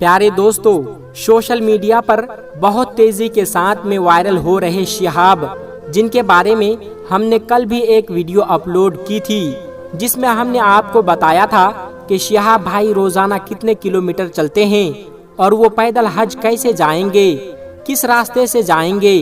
پیارے دوستو، social media پر بہت تیزی کے ساتھ میں وائرل ہو رہے شہاب، جن کے بارے میں ہم نے کل بھی ایک ویڈیو اپلوڈ کی تھی، جس میں ہم نے آپ کو بتایا تھا کہ شہاب بھائی روزانہ کتنے کلومیٹر چلتے ہیں اور وہ پیدل حج کیسے جائیں گے، کس راستے سے جائیں گے۔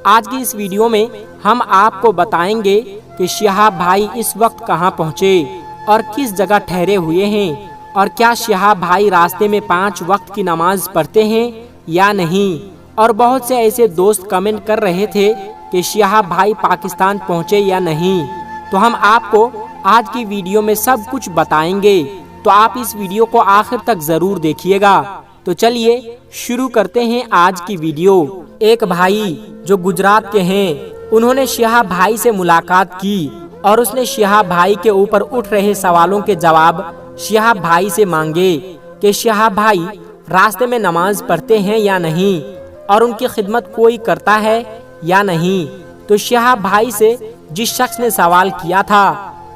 آج کی اس ویڈیو میں ہم آپ کو بتائیں گے کہ شہاب بھائی اس وقت کہاں پہنچے اور کس جگہ ٹھہرے ہوئے ہیں، اور کیا شہاب بھائی راستے میں 5 وقت کی نماز پڑھتے ہیں یا نہیں۔ اور بہت سے ایسے دوست کمنٹ کر رہے تھے کہ شہاب بھائی پاکستان پہنچے یا نہیں، تو ہم آپ کو آج کی ویڈیو میں سب کچھ بتائیں گے، تو آپ اس ویڈیو کو آخر تک ضرور دیکھیے گا۔ تو چلیے شروع کرتے ہیں آج کی ویڈیو۔ ایک بھائی جو گجرات کے ہیں، انہوں نے شہاب بھائی سے ملاقات کی اور اس نے شہاب بھائی کے اوپر اٹھ رہے سوالوں کے جواب شہاب بھائی سے مانگے کہ شہاب بھائی راستے میں نماز پڑھتے ہیں یا نہیں، اور ان کی خدمت کوئی کرتا ہے یا نہیں۔ تو شہاب بھائی سے جس شخص نے سوال کیا تھا،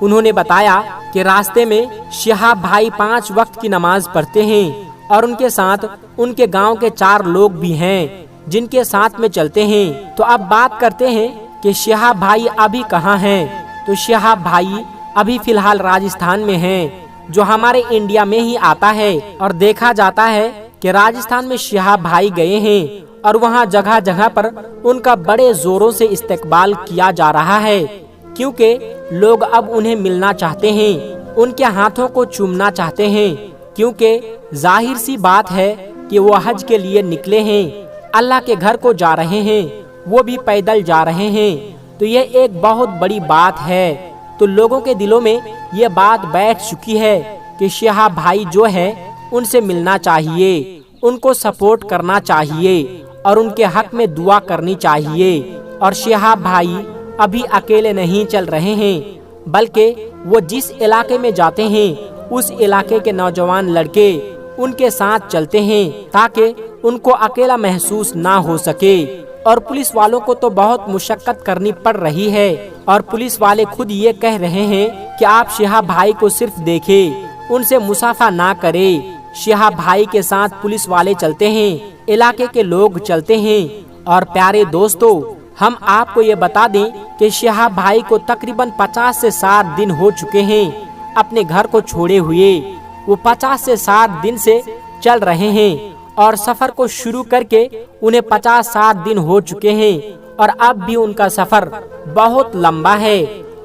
انہوں نے بتایا کہ راستے میں شہاب بھائی 5 وقت کی نماز پڑھتے ہیں اور ان کے ساتھ ان کے گاؤں کے 4 لوگ بھی ہیں جن کے ساتھ میں چلتے ہیں۔ تو اب بات کرتے ہیں کہ شہاب بھائی ابھی کہاں ہیں۔ تو شہاب بھائی ابھی فی الحال راجستھان میں ہیں، جو ہمارے انڈیا میں ہی آتا ہے، اور دیکھا جاتا ہے کہ راجستھان میں شہاب بھائی گئے ہیں اور وہاں جگہ جگہ پر ان کا بڑے زوروں سے استقبال کیا جا رہا ہے، کیونکہ لوگ اب انہیں ملنا چاہتے ہیں، ان کے ہاتھوں کو چومنا چاہتے ہیں، کیونکہ ظاہر سی بات ہے کہ وہ حج کے لیے نکلے ہیں، اللہ کے گھر کو جا رہے ہیں، وہ بھی پیدل جا رہے ہیں۔ تو یہ ایک بہت بڑی بات ہے۔ تو لوگوں کے دلوں میں یہ بات بیٹھ چکی ہے کہ شہاب بھائی جو ہے ان سے ملنا چاہیے، ان کو سپورٹ کرنا چاہیے اور ان کے حق میں دعا کرنی چاہیے۔ اور شہاب بھائی ابھی اکیلے نہیں چل رہے ہیں، بلکہ وہ جس علاقے میں جاتے ہیں اس علاقے کے نوجوان لڑکے ان کے ساتھ چلتے ہیں تاکہ ان کو اکیلا محسوس نہ ہو سکے۔ اور پولیس والوں کو تو بہت مشقت کرنی پڑ رہی ہے، اور پولیس والے خود یہ کہہ رہے ہیں کہ آپ شہاب بھائی کو صرف دیکھیں، ان سے مصافحہ نہ کریں۔ شہاب بھائی کے ساتھ پولیس والے چلتے ہیں، علاقے کے لوگ چلتے ہیں۔ اور پیارے دوستو، ہم آپ کو یہ بتا دیں کہ شہاب بھائی کو تقریباً 50 سے 60 دن ہو چکے ہیں اپنے گھر کو چھوڑے ہوئے۔ وہ 50 سے 60 دن سے چل رہے ہیں، اور سفر کو شروع کر کے انہیں 50-60 دن ہو چکے ہیں، اور اب بھی ان کا سفر بہت لمبا ہے۔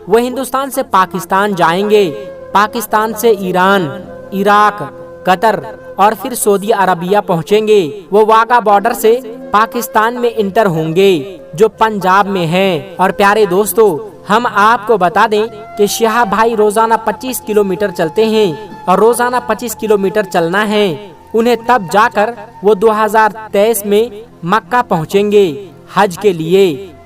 وہ ہندوستان سے پاکستان جائیں گے، پاکستان سے ایران، عراق، قطر اور پھر سعودی عربیہ پہنچیں گے۔ وہ واگا بارڈر سے پاکستان میں انٹر ہوں گے، جو پنجاب میں ہے۔ اور پیارے دوستو، ہم آپ کو بتا دیں کہ شہاب بھائی روزانہ 25 کلومیٹر چلتے ہیں، اور روزانہ 25 کلومیٹر چلنا ہے انہیں، تب جا کر وہ 2023 میں مکہ پہنچیں گے حج کے لیے۔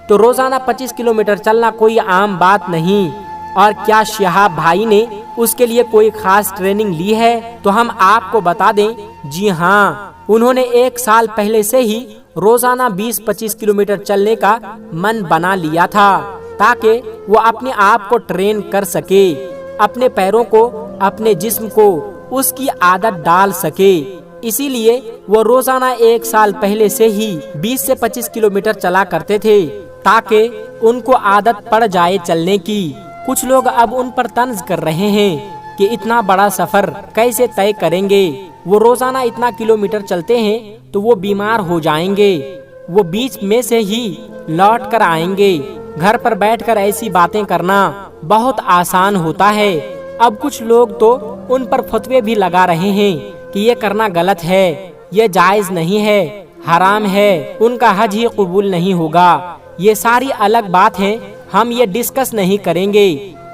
تو روزانہ 25 کلومیٹر چلنا کوئی عام بات نہیں۔ اور کیا شہاب بھائی نے اس کے لیے کوئی خاص ٹریننگ لی ہے؟ تو ہم آپ کو بتا دیں، جی ہاں، انہوں نے 1 سال پہلے سے ہی روزانہ 20-25 کلومیٹر چلنے کا من بنا لیا تھا، تاکہ وہ اپنے آپ کو ٹرین کر سکے، اپنے پیروں کو، اپنے جسم کو اس کی عادت ڈال سکے۔ اسی لیے وہ روزانہ 1 سال پہلے سے ہی 20 سے 25 کلومیٹر چلا کرتے تھے، تاکہ ان کو عادت پڑ جائے چلنے کی۔ کچھ لوگ اب ان پر طنز کر رہے ہیں کہ اتنا بڑا سفر کیسے طے کریں گے، وہ روزانہ اتنا کلومیٹر چلتے ہیں تو وہ بیمار ہو جائیں گے، وہ بیچ میں سے ہی لوٹ کر آئیں گے۔ گھر پر بیٹھ کر ایسی باتیں کرنا بہت آسان ہوتا ہے۔ اب کچھ لوگ تو ان پر فتوے بھی لگا رہے ہیں کہ یہ کرنا غلط ہے، یہ جائز نہیں ہے، حرام ہے، ان کا حج ہی قبول نہیں ہوگا۔ یہ ساری الگ بات ہے، ہم یہ ڈسکس نہیں کریں گے۔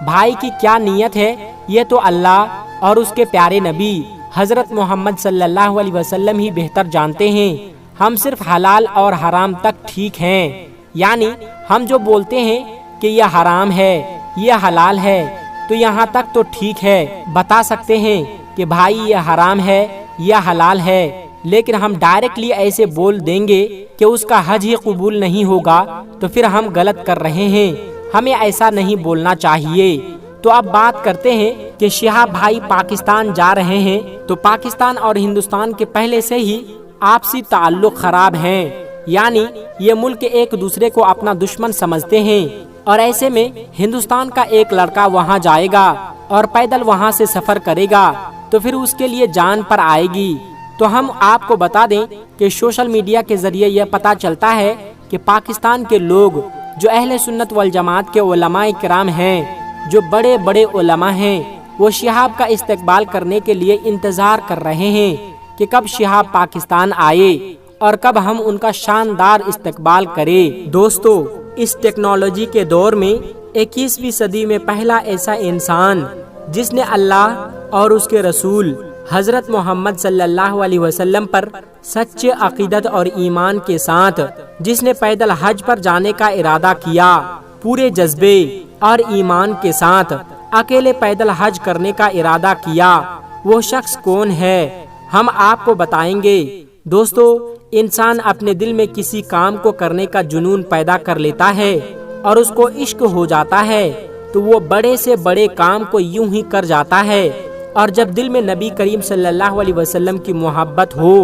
بھائی کی کیا نیت ہے یہ تو اللہ اور اس کے پیارے نبی حضرت محمد صلی اللہ علیہ وسلم ہی بہتر جانتے ہیں۔ ہم صرف حلال اور حرام تک ٹھیک ہیں، یعنی ہم جو بولتے ہیں کہ یہ حرام ہے، یہ حلال ہے، تو یہاں تک تو ٹھیک ہے، بتا سکتے ہیں کہ بھائی یہ حرام ہے، یہ حلال ہے، لیکن ہم ڈائریکٹلی ایسے بول دیں گے کہ اس کا حج ہی قبول نہیں ہوگا تو پھر ہم غلط کر رہے ہیں، ہمیں ایسا نہیں بولنا چاہیے۔ تو اب بات کرتے ہیں کہ شہاب بھائی پاکستان جا رہے ہیں تو پاکستان اور ہندوستان کے پہلے سے ہی آپسی تعلق خراب ہیں، یعنی یہ ملک ایک دوسرے کو اپنا دشمن سمجھتے ہیں، اور ایسے میں ہندوستان کا ایک لڑکا وہاں جائے گا اور پیدل وہاں سے سفر کرے گا تو پھر اس کے لیے جان پر آئے گی۔ تو ہم آپ کو بتا دیں کہ سوشل میڈیا کے ذریعے یہ پتا چلتا ہے کہ پاکستان کے لوگ جو اہل سنت والجماعت کے علماء کرام ہیں، جو بڑے بڑے علماء ہیں، وہ شہاب کا استقبال کرنے کے لیے انتظار کر رہے ہیں کہ کب شہاب پاکستان آئے اور کب ہم ان کا شاندار استقبال کریں۔ دوستو، اس ٹیکنالوجی کے دور میں 21ویں صدی میں پہلا ایسا انسان جس نے اللہ اور اس کے رسول حضرت محمد صلی اللہ علیہ وسلم پر سچے عقیدت اور ایمان کے ساتھ جس نے پیدل حج پر جانے کا ارادہ کیا، پورے جذبے اور ایمان کے ساتھ اکیلے پیدل حج کرنے کا ارادہ کیا، وہ شخص کون ہے ہم آپ کو بتائیں گے۔ دوستو، انسان اپنے دل میں کسی کام کو کرنے کا جنون پیدا کر لیتا ہے اور اس کو عشق ہو جاتا ہے تو وہ بڑے سے بڑے کام کو یوں ہی کر جاتا ہے، اور جب دل میں نبی کریم صلی اللہ علیہ وسلم کی محبت ہو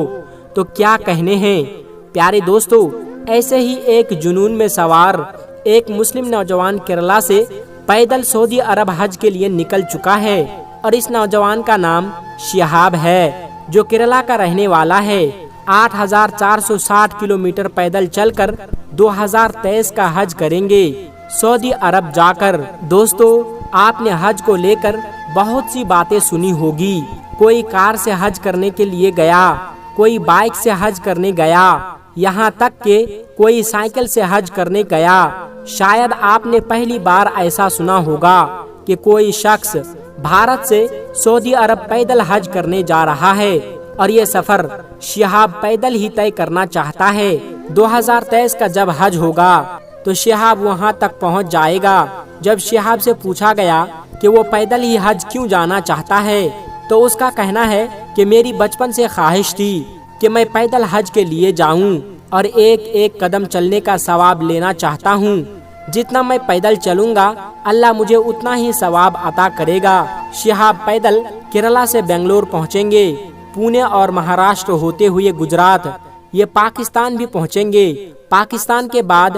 تو کیا کہنے ہیں۔ پیارے دوستو، ایسے ہی ایک جنون میں سوار ایک مسلم نوجوان کیرلا سے پیدل سعودی عرب حج کے لیے نکل چکا ہے، اور اس نوجوان کا نام شہاب ہے جو کیرلا کا رہنے والا ہے۔ 8460 کلومیٹر پیدل چل کر 2023 کا حج کریں گے سعودی عرب جا کر۔ دوستو، آپ نے حج کو لے کر بہت سی باتیں سنی ہوگی، کوئی کار سے حج کرنے کے لیے گیا، کوئی بائک سے حج کرنے گیا، یہاں تک کہ کوئی سائیکل سے حج کرنے گیا۔ شاید آپ نے پہلی بار ایسا سنا ہوگا کہ کوئی شخص بھارت سے سعودی عرب پیدل حج کرنے جا رہا ہے، اور یہ سفر شہاب پیدل ہی طے کرنا چاہتا ہے۔ 2023 کا جب حج ہوگا تو شہاب وہاں تک پہنچ جائے گا۔ جب شہاب سے پوچھا گیا کہ وہ پیدل ہی حج کیوں جانا چاہتا ہے تو اس کا کہنا ہے کہ میری بچپن سے خواہش تھی کہ میں پیدل حج کے لیے جاؤں اور ایک ایک قدم چلنے کا ثواب لینا چاہتا ہوں۔ جتنا میں پیدل چلوں گا اللہ مجھے اتنا ہی ثواب عطا کرے گا۔ شہاب پیدل کیرلا سے بنگلور پہنچیں گے، پونے اور مہاراشٹر ہوتے ہوئے گجرات، یہ پاکستان بھی پہنچیں گے۔ پاکستان کے بعد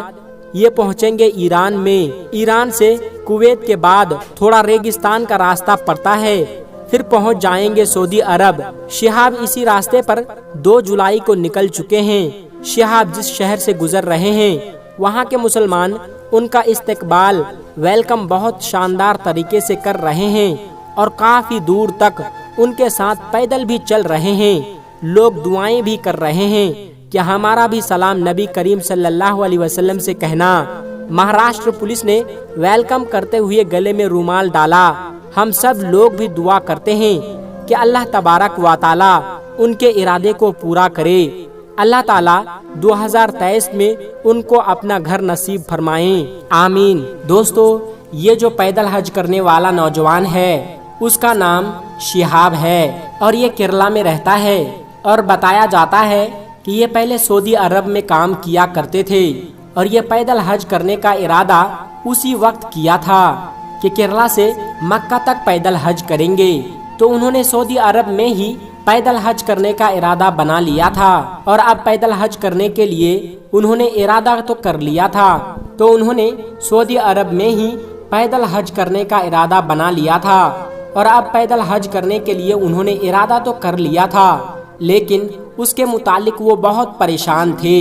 یہ پہنچیں گے ایران میں، ایران سے کویت کے بعد تھوڑا ریگستان کا راستہ پڑتا ہے، پھر پہنچ جائیں گے سعودی عرب۔ شہاب اسی راستے پر 2 جولائی کو نکل چکے ہیں۔ شہاب جس شہر سے گزر رہے ہیں وہاں کے مسلمان ان کا استقبال ویلکم بہت شاندار طریقے سے کر رہے ہیں، اور کافی دور تک ان کے ساتھ پیدل بھی چل رہے ہیں۔ لوگ دعائیں بھی کر رہے ہیں کہ ہمارا بھی سلام نبی کریم صلی اللہ علیہ وسلم سے کہنا۔ مہاراشٹر پولیس نے ویلکم کرتے ہوئے گلے میں رومال ڈالا۔ ہم سب لوگ بھی دعا کرتے ہیں کہ اللہ تبارک و تعالی ان کے ارادے کو پورا کرے۔ اللہ تعالیٰ 2023 میں ان کو اپنا گھر نصیب فرمائیں، آمین۔ دوستو، یہ جو پیدل حج کرنے والا نوجوان ہے اس کا نام شہاب ہے، اور یہ کیرلا میں رہتا ہے، اور بتایا جاتا ہے کہ یہ پہلے سعودی عرب میں کام کیا کرتے تھے، اور یہ پیدل حج کرنے کا ارادہ اسی وقت کیا تھا کہ کیرلا سے مکہ تک پیدل حج کریں گے، تو انہوں نے سعودی عرب میں ہی پیدل حج کرنے کا ارادہ بنا لیا تھا، اور اب پیدل حج کرنے کے لیے انہوں نے ارادہ تو کر لیا تھا، تو انہوں نے سعودی عرب میں ہی پیدل حج کرنے کا ارادہ بنا لیا تھا، اور اب پیدل حج کرنے کے لیے انہوں نے ارادہ تو کر لیا تھا، لیکن اس کے متعلق وہ بہت پریشان تھے،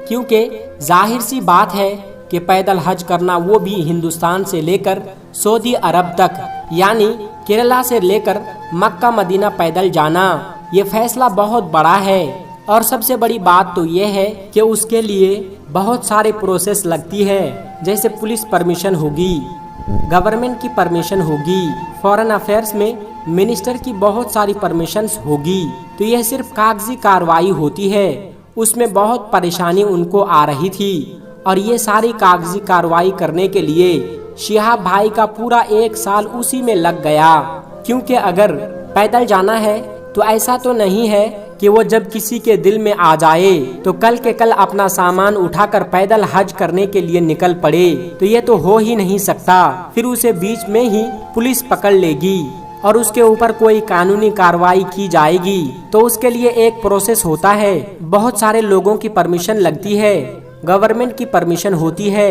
کیونکہ ظاہر سی بات ہے کہ پیدل حج کرنا، وہ بھی ہندوستان سے لے کر سعودی عرب تک، یعنی کیرلا سے لے کر مکہ مدینہ پیدل جانا، یہ فیصلہ بہت بڑا ہے، اور سب سے بڑی بات تو یہ ہے کہ اس کے لیے بہت سارے پروسیس لگتی ہے، جیسے پولیس پرمیشن ہوگی، گورنمنٹ کی پرمیشن ہوگی، فارن افیئرس میں منسٹر کی بہت ساری پرمیشنز ہوگی، تو یہ صرف کاغذی کاروائی ہوتی ہے، اس میں بہت پریشانی ان کو آ رہی تھی، اور یہ ساری کاغذی کاروائی کرنے کے لیے شہاب بھائی کا پورا 1 سال اسی میں لگ گیا، کیونکہ اگر پیدل جانا ہے تو ایسا تو نہیں ہے کہ وہ جب کسی کے دل میں آ جائے تو کل کے کل اپنا سامان اٹھا کر پیدل حج کرنے کے لیے نکل پڑے، تو یہ تو ہو ہی نہیں سکتا، پھر اسے بیچ میں ہی پولیس پکڑ لے گی، اور اس کے اوپر کوئی قانونی کارروائی کی جائے گی تو اس کے لیے ایک پروسیس ہوتا ہے، بہت سارے لوگوں کی پرمیشن لگتی ہے، گورنمنٹ کی پرمیشن ہوتی ہے۔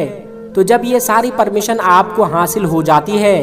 تو جب یہ ساری پرمیشن آپ کو حاصل ہو جاتی ہے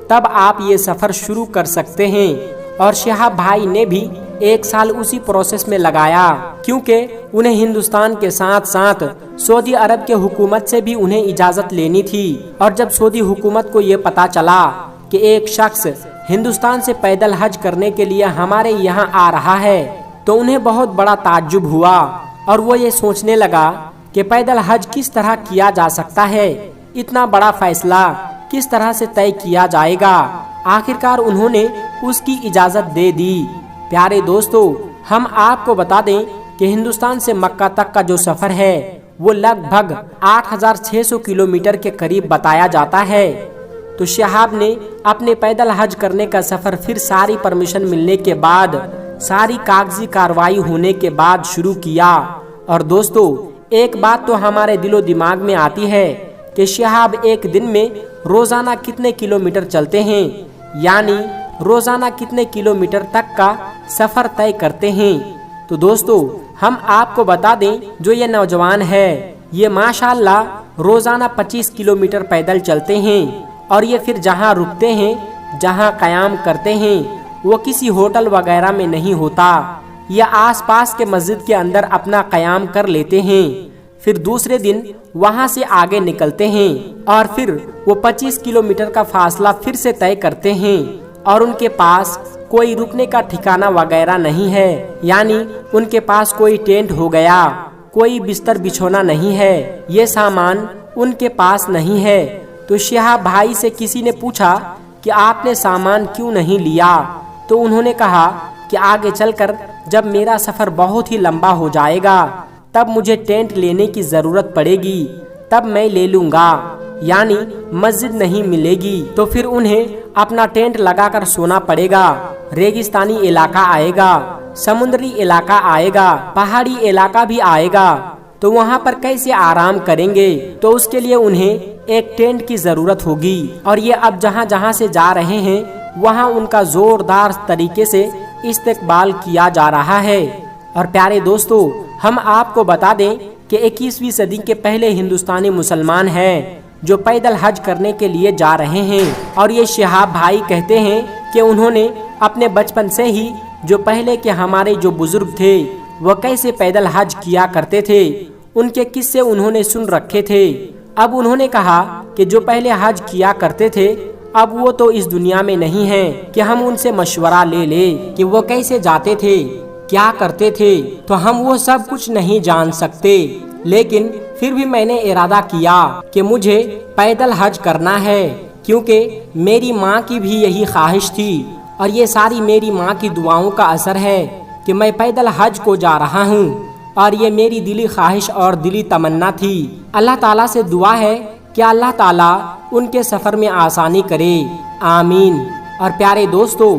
تب آپ یہ سفر شروع کر سکتے ہیں۔ اور شہاب بھائی نے بھی 1 سال اسی پروسیس میں لگایا، کیونکہ انہیں ہندوستان کے ساتھ ساتھ سعودی عرب کے حکومت سے بھی انہیں اجازت لینی تھی۔ اور جب سعودی حکومت کو یہ پتا چلا کہ ایک شخص ہندوستان سے پیدل حج کرنے کے لیے ہمارے یہاں آ رہا ہے تو انہیں بہت بڑا تعجب ہوا، اور وہ یہ سوچنے لگا کہ پیدل حج کس طرح کیا جا سکتا ہے، اتنا بڑا فیصلہ کس طرح سے طے کیا جائے گا۔ آخرکار انہوں نے اس کی اجازت دے دی۔ پیارے دوستو، ہم آپ کو بتا دیں کہ ہندوستان سے مکہ تک کا جو سفر ہے وہ لگ بھگ 8600 کلومیٹر کے قریب بتایا جاتا ہے۔ تو شہاب نے اپنے پیدل حج کرنے کا سفر پھر ساری پرمیشن ملنے کے بعد، ساری کاغذی کارروائی ہونے کے بعد شروع کیا۔ اور دوستو، ایک بات تو ہمارے دل و دماغ میں آتی ہے کہ شہاب ایک دن میں روزانہ کتنے کلومیٹر چلتے ہیں، یعنی روزانہ کتنے کلومیٹر تک کا سفر طے کرتے ہیں۔ تو دوستو، ہم آپ کو بتا دیں جو یہ نوجوان ہے یہ ماشاءاللہ روزانہ 25 کلومیٹر پیدل چلتے ہیں، اور یہ پھر جہاں رکتے ہیں، جہاں قیام کرتے ہیں، وہ کسی ہوٹل وغیرہ میں نہیں ہوتا، یا آس پاس کے مسجد کے اندر اپنا قیام کر لیتے ہیں، پھر دوسرے دن وہاں سے آگے نکلتے ہیں اور پھر وہ 25 کلومیٹر کا فاصلہ پھر سے طے کرتے ہیں، اور ان کے پاس کوئی رکنے کا ٹھکانہ وغیرہ نہیں ہے، یعنی ان کے پاس کوئی ٹینٹ ہو گیا، کوئی بستر بچھونا نہیں ہے، یہ سامان ان کے پاس نہیں ہے۔ تو شہاب بھائی سے کسی نے پوچھا کہ آپ نے سامان کیوں نہیں لیا؟ تو انہوں نے کہا کہ آگے چل کر جب میرا سفر بہت ہی لمبا ہو جائے گا تب مجھے ٹینٹ لینے کی ضرورت پڑے گی، تب میں لے لوں گا، یعنی مسجد نہیں ملے گی تو پھر انہیں اپنا ٹینٹ لگا کر سونا پڑے گا۔ ریگستانی علاقہ آئے گا، سمندری علاقہ آئے گا، پہاڑی علاقہ بھی آئے گا، تو وہاں پر کیسے آرام کریں گے؟ تو اس کے لیے انہیں ایک ٹینٹ کی ضرورت ہوگی، اور یہ اب جہاں جہاں سے جا رہے ہیں وہاں ان کا زوردار طریقے سے استقبال کیا جا رہا ہے۔ اور پیارے دوستو، ہم آپ کو بتا دیں کہ 21ویں صدی کے پہلے ہندوستانی مسلمان ہیں جو پیدل حج کرنے کے لیے جا رہے ہیں، اور یہ شہاب بھائی کہتے ہیں کہ انہوں نے اپنے بچپن سے ہی جو پہلے کے ہمارے جو بزرگ تھے وہ کیسے پیدل حج کیا کرتے تھے ان کے قصے انہوں نے سن رکھے تھے۔ اب انہوں نے کہا کہ جو پہلے حج کیا کرتے تھے اب وہ تو اس دنیا میں نہیں ہیں کہ ہم ان سے مشورہ لے لیں کہ وہ کیسے جاتے تھے، کیا کرتے تھے، تو ہم وہ سب کچھ نہیں جان سکتے، لیکن پھر بھی میں نے ارادہ کیا کہ مجھے پیدل حج کرنا ہے، کیونکہ میری ماں کی بھی یہی خواہش تھی، اور یہ ساری میری ماں کی دعاؤں کا اثر ہے کہ میں پیدل حج کو جا رہا ہوں، اور یہ میری دلی خواہش اور دلی تمنا تھی۔ اللہ تعالیٰ سے دعا ہے کہ اللہ تعالیٰ ان کے سفر میں آسانی کرے، آمین۔ اور پیارے دوستو،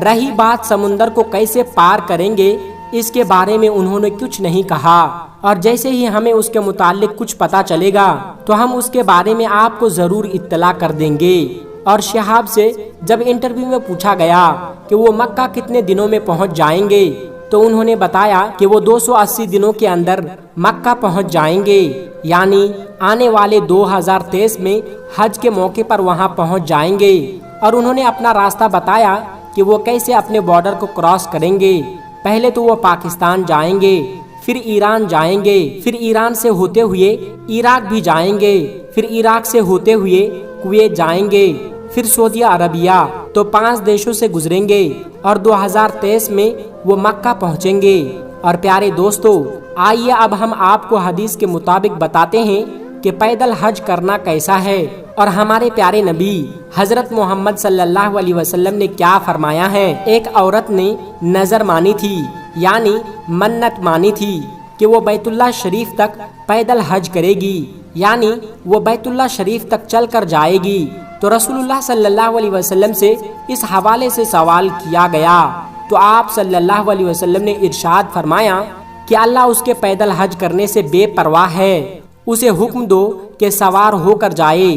رہی بات سمندر کو کیسے پار کریں گے اس کے بارے میں انہوں نے کچھ نہیں کہا، اور جیسے ہی ہمیں اس کے متعلق کچھ پتا چلے گا تو ہم اس کے بارے میں آپ کو ضرور اطلاع کر دیں گے۔ اور شہاب سے جب انٹرویو میں پوچھا گیا کہ وہ مکہ کتنے دنوں میں پہنچ جائیں گے تو انہوں نے بتایا کہ وہ 280 دنوں کے اندر مکہ پہنچ جائیں گے، یعنی آنے والے 2023 میں حج کے موقع پر وہاں پہنچ جائیں گے۔ اور انہوں نے اپنا راستہ بتایا کہ وہ کیسے اپنے بارڈر کو کراس کریں گے۔ پہلے تو وہ پاکستان جائیں گے، پھر ایران جائیں گے، پھر ایران سے ہوتے ہوئے عراق بھی جائیں گے، پھر عراق سے ہوتے ہوئے کویت جائیں گے، پھر سعودی عربیہ، تو 5 دیشوں سے گزریں گے، اور 2023 میں وہ مکہ پہنچیں گے۔ اور پیارے دوستو، آئیے اب ہم آپ کو حدیث کے مطابق بتاتے ہیں کہ پیدل حج کرنا کیسا ہے، اور ہمارے پیارے نبی حضرت محمد صلی اللہ علیہ وسلم نے کیا فرمایا ہے۔ ایک عورت نے نظر مانی تھی، یعنی منت مانی تھی کہ وہ بیت اللہ شریف تک پیدل حج کرے گی، یعنی وہ بیت اللہ شریف تک چل کر جائے گی۔ تو رسول اللہ صلی اللہ علیہ وسلم سے اس حوالے سے سوال کیا گیا تو آپ صلی اللہ علیہ وسلم نے ارشاد فرمایا کہ اللہ اس کے پیدل حج کرنے سے بے پرواہ ہے، اسے حکم دو کہ سوار ہو کر جائے،